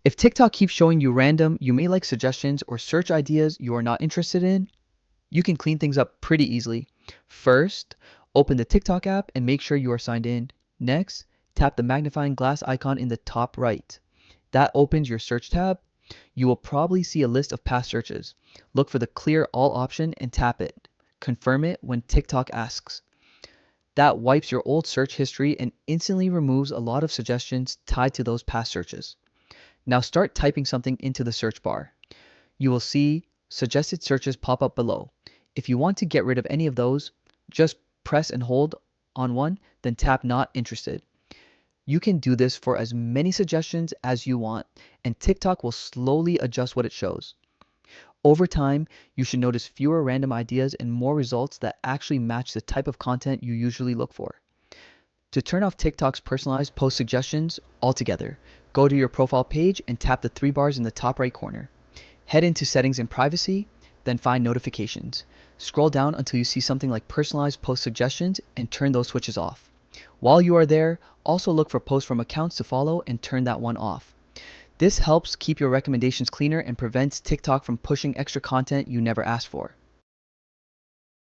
If TikTok keeps showing you random, you may like suggestions or search ideas you are not interested in, you can clean things up pretty easily. First, open the TikTok app and make sure you are signed in. Next, tap the magnifying glass icon in the top right. That opens your search tab. You will probably see a list of past searches. Look for the clear all option and tap it. Confirm it when TikTok asks. That wipes your old search history and instantly removes a lot of suggestions tied to those past searches. Now start typing something into the search bar. You will see suggested searches pop up below. If you want to get rid of any of those, just press and hold on one, then tap not interested. You can do this for as many suggestions as you want, and TikTok will slowly adjust what it shows. Over time, you should notice fewer random ideas and more results that actually match the type of content you usually look for. To turn off TikTok's personalized post suggestions altogether, go to your profile page and tap the three bars in the top right corner. Head into Settings and Privacy, then find Notifications. Scroll down until you see something like Personalized Post Suggestions and turn those switches off. While you are there, also look for posts from accounts to follow and turn that one off. This helps keep your recommendations cleaner and prevents TikTok from pushing extra content you never asked for.